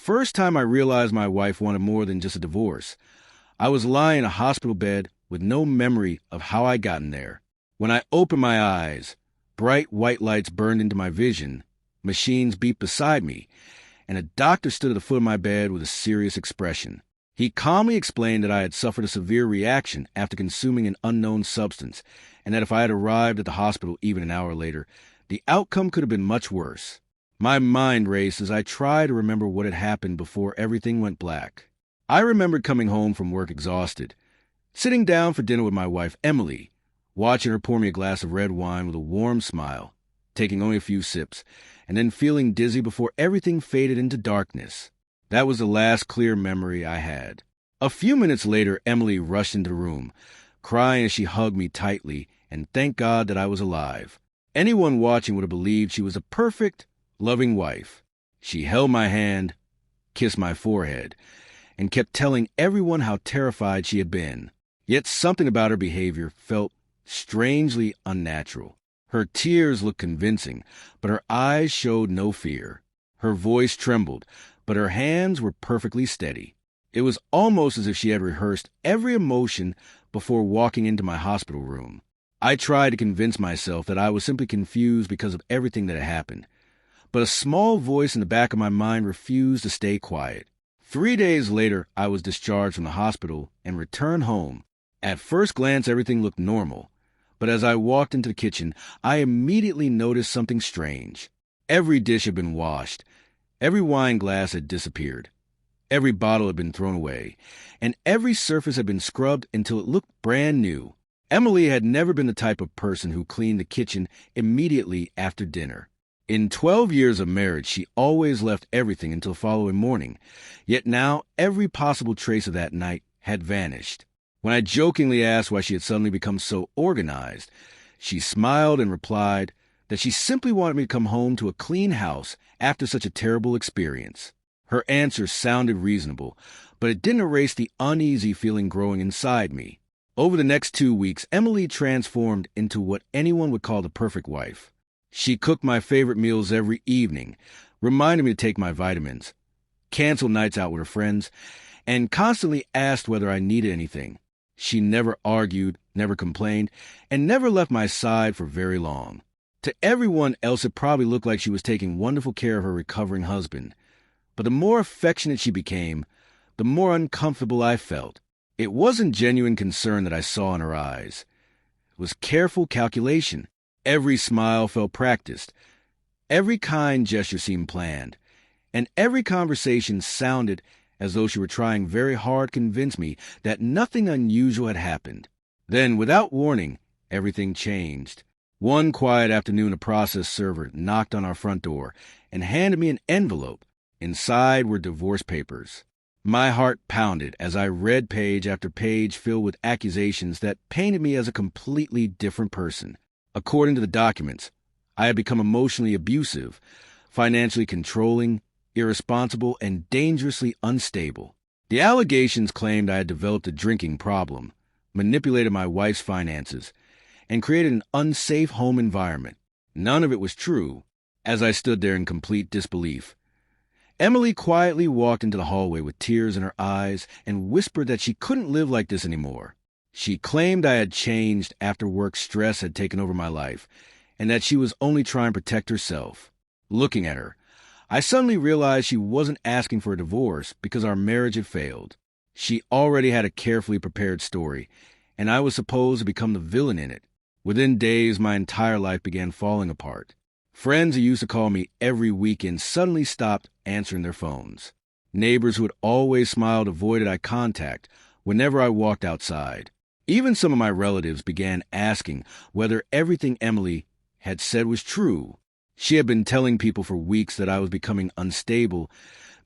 first time I realized my wife wanted more than just a divorce. I was lying in a hospital bed with no memory of how I gotten there. When I opened my eyes, bright white lights burned into my vision, machines beeped beside me, and a doctor stood at the foot of my bed with a serious expression. He calmly explained that I had suffered a severe reaction after consuming an unknown substance, and that if I had arrived at the hospital even an hour later, the outcome could have been much worse. My mind raced as I tried to remember what had happened before everything went black. I remembered coming home from work exhausted, sitting down for dinner with my wife, Emily, watching her pour me a glass of red wine with a warm smile, taking only a few sips, and then feeling dizzy before everything faded into darkness. That was the last clear memory I had. A few minutes later, Emily rushed into the room, crying as she hugged me tightly, and thanked God that I was alive. Anyone watching would have believed she was a perfect, loving wife. She held my hand, kissed my forehead, and kept telling everyone how terrified she had been. Yet something about her behavior felt strangely unnatural. Her tears looked convincing, but her eyes showed no fear. Her voice trembled, but her hands were perfectly steady. It was almost as if she had rehearsed every emotion before walking into my hospital room. I tried to convince myself that I was simply confused because of everything that had happened, but a small voice in the back of my mind refused to stay quiet. 3 days later, I was discharged from the hospital and returned home. At first glance, everything looked normal, but as I walked into the kitchen, I immediately noticed something strange. Every dish had been washed. Every wine glass had disappeared. Every bottle had been thrown away, and every surface had been scrubbed until it looked brand new. Emily had never been the type of person who cleaned the kitchen immediately after dinner. In 12 years of marriage, she always left everything until the following morning, yet now every possible trace of that night had vanished. When I jokingly asked why she had suddenly become so organized, she smiled and replied that she simply wanted me to come home to a clean house after such a terrible experience. Her answer sounded reasonable, but it didn't erase the uneasy feeling growing inside me. Over the next 2 weeks, Emily transformed into what anyone would call the perfect wife. She cooked my favorite meals every evening, reminded me to take my vitamins, canceled nights out with her friends, and constantly asked whether I needed anything. She never argued, never complained, and never left my side for very long. To everyone else, it probably looked like she was taking wonderful care of her recovering husband. But the more affectionate she became, the more uncomfortable I felt. It wasn't genuine concern that I saw in her eyes. It was careful calculation. Every smile felt practiced. Every kind gesture seemed planned. And every conversation sounded as though she were trying very hard to convince me that nothing unusual had happened. Then, without warning, everything changed. One quiet afternoon, a process server knocked on our front door and handed me an envelope. Inside were divorce papers. My heart pounded as I read page after page filled with accusations that painted me as a completely different person. According to the documents, I had become emotionally abusive, financially controlling, irresponsible, and dangerously unstable. The allegations claimed I had developed a drinking problem, manipulated my wife's finances, and created an unsafe home environment. None of it was true, as I stood there in complete disbelief. Emily quietly walked into the hallway with tears in her eyes and whispered that she couldn't live like this anymore. She claimed I had changed after work stress had taken over my life, and that she was only trying to protect herself. Looking at her, I suddenly realized she wasn't asking for a divorce because our marriage had failed. She already had a carefully prepared story, and I was supposed to become the villain in it. Within days, my entire life began falling apart. Friends who used to call me every weekend suddenly stopped answering their phones. Neighbors who had always smiled avoided eye contact whenever I walked outside. Even some of my relatives began asking whether everything Emily had said was true. She had been telling people for weeks that I was becoming unstable,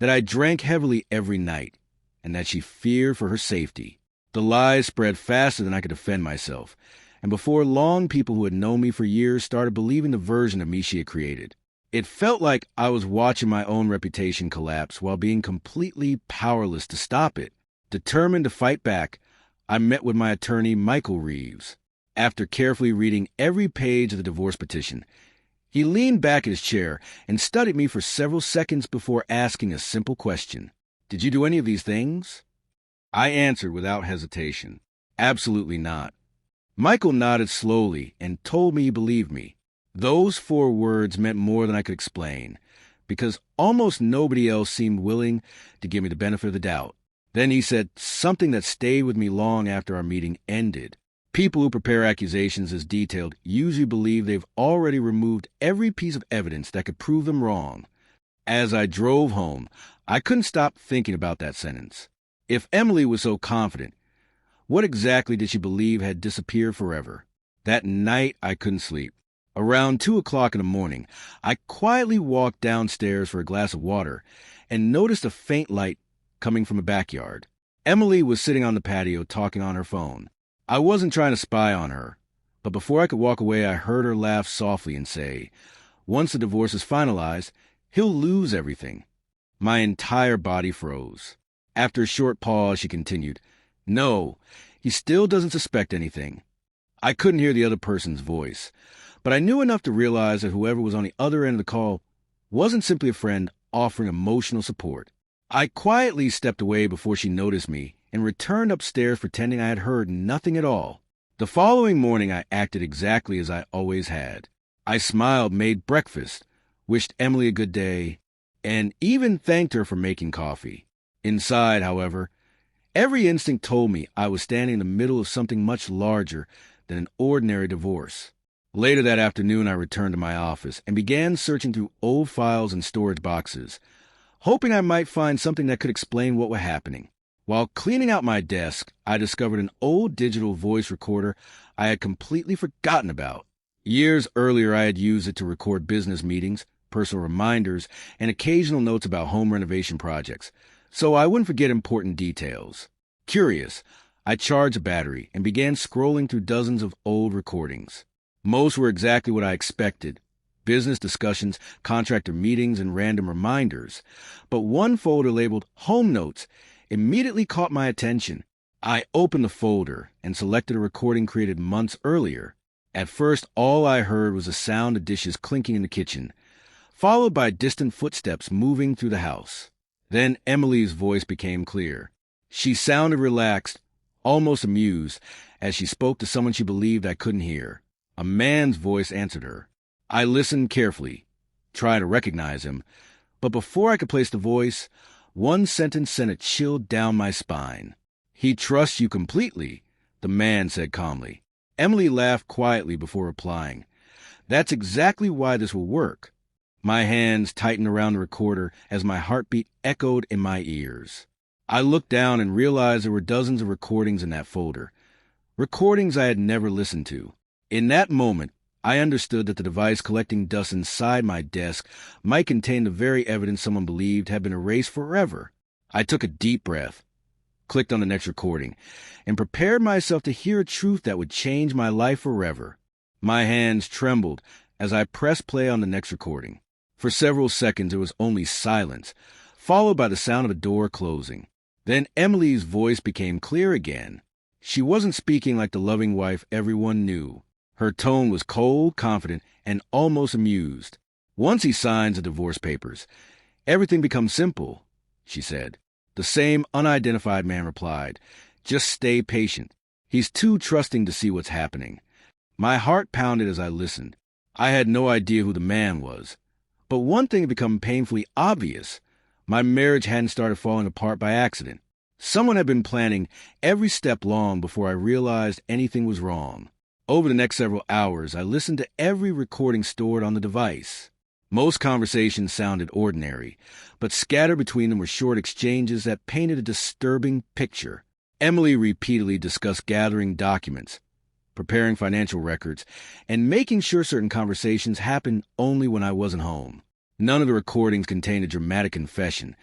that I drank heavily every night, and that she feared for her safety. The lies spread faster than I could defend myself, and before long, people who had known me for years started believing the version of me she had created. It felt like I was watching my own reputation collapse while being completely powerless to stop it. Determined to fight back, I met with my attorney, Michael Reeves. After carefully reading every page of the divorce petition, He leaned back in his chair and studied me for several seconds before asking a simple question. Did you do any of these things? I answered without hesitation. Absolutely not. Michael nodded slowly and told me he believed me. Those 4 words meant more than I could explain, because almost nobody else seemed willing to give me the benefit of the doubt. Then he said something that stayed with me long after our meeting ended. People who prepare accusations as detailed usually believe they've already removed every piece of evidence that could prove them wrong. As I drove home, I couldn't stop thinking about that sentence. If Emily was so confident, what exactly did she believe had disappeared forever? That night, I couldn't sleep. Around 2 o'clock in the morning, I quietly walked downstairs for a glass of water and noticed a faint light coming from the backyard. Emily was sitting on the patio talking on her phone. I wasn't trying to spy on her, but before I could walk away, I heard her laugh softly and say, "Once the divorce is finalized, he'll lose everything." My entire body froze. After a short pause, she continued, "No, he still doesn't suspect anything." I couldn't hear the other person's voice, but I knew enough to realize that whoever was on the other end of the call wasn't simply a friend offering emotional support. I quietly stepped away before she noticed me and returned upstairs pretending I had heard nothing at all. The following morning, I acted exactly as I always had. I smiled, made breakfast, wished Emily a good day, and even thanked her for making coffee. Inside, however, every instinct told me I was standing in the middle of something much larger than an ordinary divorce. Later that afternoon, I returned to my office and began searching through old files and storage boxes, hoping I might find something that could explain what was happening. While cleaning out my desk, I discovered an old digital voice recorder I had completely forgotten about. Years earlier, I had used it to record business meetings, personal reminders, and occasional notes about home renovation projects, so I wouldn't forget important details. Curious, I charged a battery and began scrolling through dozens of old recordings. Most were exactly what I expected: business discussions, contractor meetings, and random reminders. But one folder labeled Home Notes immediately caught my attention. I opened the folder and selected a recording created months earlier. At first, all I heard was the sound of dishes clinking in the kitchen, followed by distant footsteps moving through the house. Then Emily's voice became clear. She sounded relaxed, almost amused, as she spoke to someone she believed I couldn't hear. A man's voice answered her. I listened carefully, trying to recognize him, but before I could place the voice, one sentence sent a chill down my spine. "He trusts you completely," the man said calmly. Emily laughed quietly before replying. "That's exactly why this will work." My hands tightened around the recorder as my heartbeat echoed in my ears. I looked down and realized there were dozens of recordings in that folder, recordings I had never listened to. In that moment, I understood that the device collecting dust inside my desk might contain the very evidence someone believed had been erased forever. I took a deep breath, clicked on the next recording, and prepared myself to hear a truth that would change my life forever. My hands trembled as I pressed play on the next recording. For several seconds, there was only silence, followed by the sound of a door closing. Then Emily's voice became clear again. She wasn't speaking like the loving wife everyone knew. Her tone was cold, confident, and almost amused. "Once he signs the divorce papers, everything becomes simple," she said. The same unidentified man replied, "Just stay patient. He's too trusting to see what's happening." My heart pounded as I listened. I had no idea who the man was. But one thing had become painfully obvious. My marriage hadn't started falling apart by accident. Someone had been planning every step long before I realized anything was wrong. Over the next several hours, I listened to every recording stored on the device. Most conversations sounded ordinary, but scattered between them were short exchanges that painted a disturbing picture. Emily repeatedly discussed gathering documents, preparing financial records, and making sure certain conversations happened only when I wasn't home. None of the recordings contained a dramatic confession,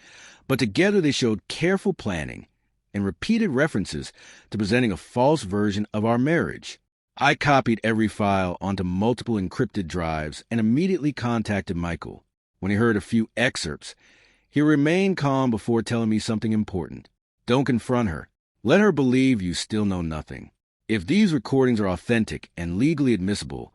but together they showed careful planning and repeated references to presenting a false version of our marriage. I copied every file onto multiple encrypted drives and immediately contacted Michael. When he heard a few excerpts, he remained calm before telling me something important. "Don't confront her. Let her believe you still know nothing. If these recordings are authentic and legally admissible,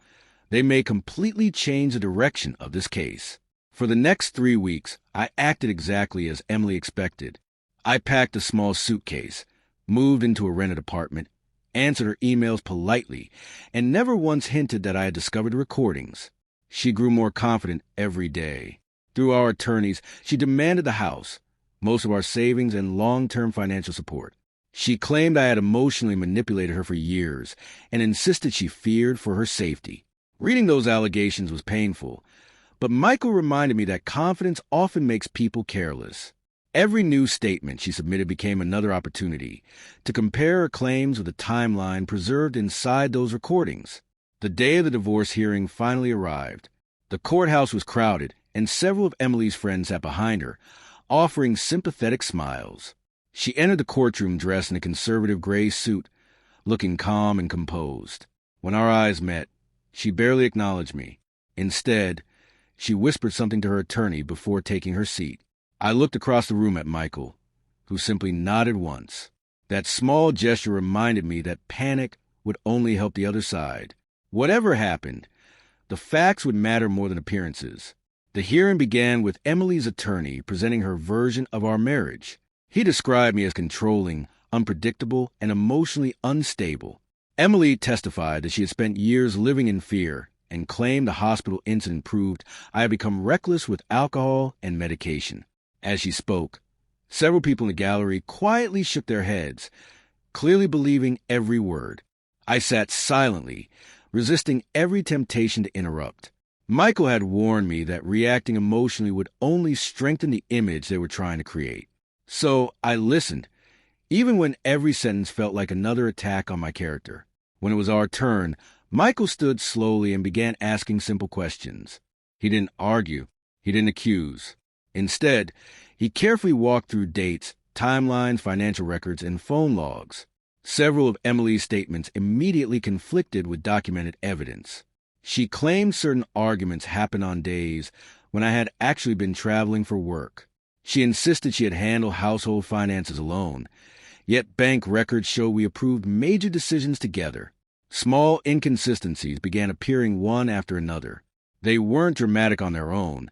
They may completely change the direction of this case. For the next 3 weeks, I acted exactly as Emily expected. I packed a small suitcase, moved into a rented apartment, answered her emails politely, and never once hinted that I had discovered the recordings. She grew more confident every day. Through our attorneys, she demanded the house, most of our savings, and long-term financial support. She claimed I had emotionally manipulated her for years and insisted she feared for her safety. Reading those allegations was painful, but Michael reminded me that confidence often makes people careless. Every new statement she submitted became another opportunity to compare her claims with the timeline preserved inside those recordings. The day of the divorce hearing finally arrived. The courthouse was crowded, and several of Emily's friends sat behind her, offering sympathetic smiles. She entered the courtroom dressed in a conservative gray suit, looking calm and composed. When our eyes met, she barely acknowledged me. Instead, she whispered something to her attorney before taking her seat. I looked across the room at Michael, who simply nodded once. That small gesture reminded me that panic would only help the other side. Whatever happened, the facts would matter more than appearances. The hearing began with Emily's attorney presenting her version of our marriage. He described me as controlling, unpredictable, and emotionally unstable. Emily testified that she had spent years living in fear and claimed the hospital incident proved I had become reckless with alcohol and medication. As she spoke, several people in the gallery quietly shook their heads, clearly believing every word. I sat silently, resisting every temptation to interrupt. Michael had warned me that reacting emotionally would only strengthen the image they were trying to create. So I listened, even when every sentence felt like another attack on my character. When it was our turn, Michael stood slowly and began asking simple questions. He didn't argue. He didn't accuse. Instead, he carefully walked through dates, timelines, financial records, and phone logs. Several of Emily's statements immediately conflicted with documented evidence. She claimed certain arguments happened on days when I had actually been traveling for work. She insisted she had handled household finances alone, yet bank records show we approved major decisions together. Small inconsistencies began appearing one after another. They weren't dramatic on their own,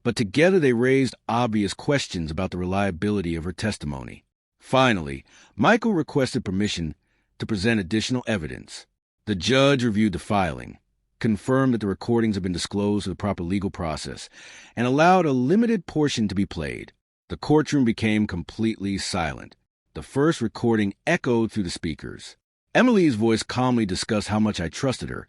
but together they raised obvious questions about the reliability of her testimony. Finally, Michael requested permission to present additional evidence. The judge reviewed the filing, confirmed that the recordings had been disclosed to the proper legal process, and allowed a limited portion to be played. The courtroom became completely silent. The first recording echoed through the speakers. Emily's voice calmly discussed how much I trusted her,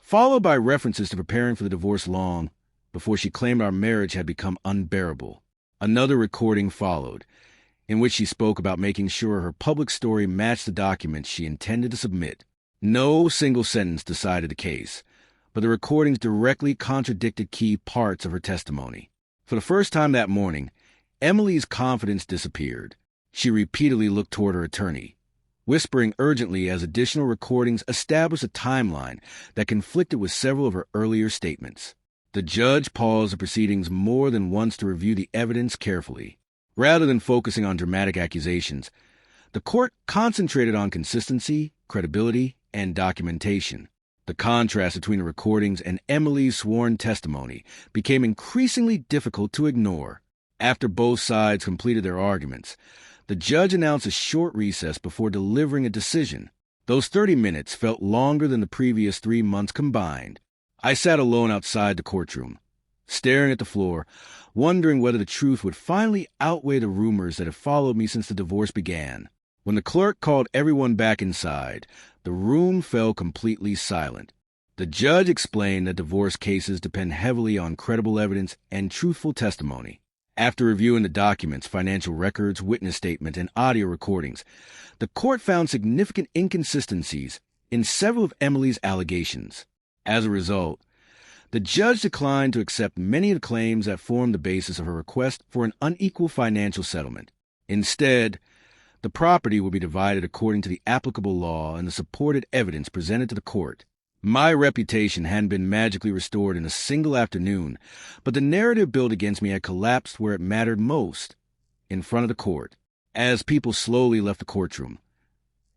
followed by references to preparing for the divorce long before she claimed our marriage had become unbearable. Another recording followed, in which she spoke about making sure her public story matched the documents she intended to submit. No single sentence decided the case, but the recordings directly contradicted key parts of her testimony. For the first time that morning, Emily's confidence disappeared. She repeatedly looked toward her attorney, whispering urgently as additional recordings established a timeline that conflicted with several of her earlier statements. The judge paused the proceedings more than once to review the evidence carefully. Rather than focusing on dramatic accusations, the court concentrated on consistency, credibility, and documentation. The contrast between the recordings and Emily's sworn testimony became increasingly difficult to ignore. After both sides completed their arguments, the judge announced a short recess before delivering a decision. Those 30 minutes felt longer than the previous 3 months combined. I sat alone outside the courtroom, staring at the floor, wondering whether the truth would finally outweigh the rumors that have followed me since the divorce began. When the clerk called everyone back inside, the room fell completely silent. The judge explained that divorce cases depend heavily on credible evidence and truthful testimony. After reviewing the documents, financial records, witness statements, and audio recordings, the court found significant inconsistencies in several of Emily's allegations. As a result, the judge declined to accept many of the claims that formed the basis of her request for an unequal financial settlement. Instead, the property will be divided according to the applicable law and the supported evidence presented to the court. My reputation hadn't been magically restored in a single afternoon, but the narrative built against me had collapsed where it mattered most, in front of the court. As people slowly left the courtroom,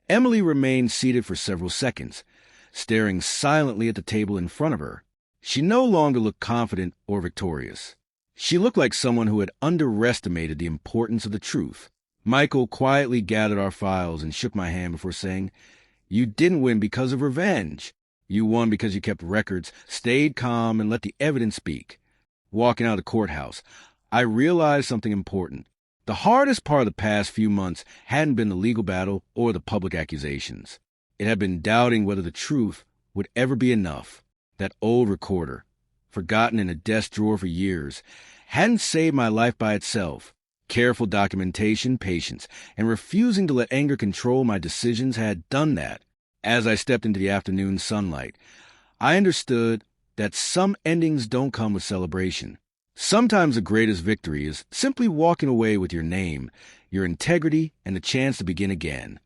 Emily remained seated for several seconds, staring silently at the table in front of her. She no longer looked confident or victorious. She looked like someone who had underestimated the importance of the truth. Michael quietly gathered our files and shook my hand before saying, "You didn't win because of revenge. You won because you kept records, stayed calm, and let the evidence speak." Walking out of the courthouse, I realized something important. The hardest part of the past few months hadn't been the legal battle or the public accusations. It had been doubting whether the truth would ever be enough. That old recorder, forgotten in a desk drawer for years, hadn't saved my life by itself. Careful documentation, patience, and refusing to let anger control my decisions had done that. As I stepped into the afternoon sunlight, I understood that some endings don't come with celebration. Sometimes the greatest victory is simply walking away with your name, your integrity, and the chance to begin again.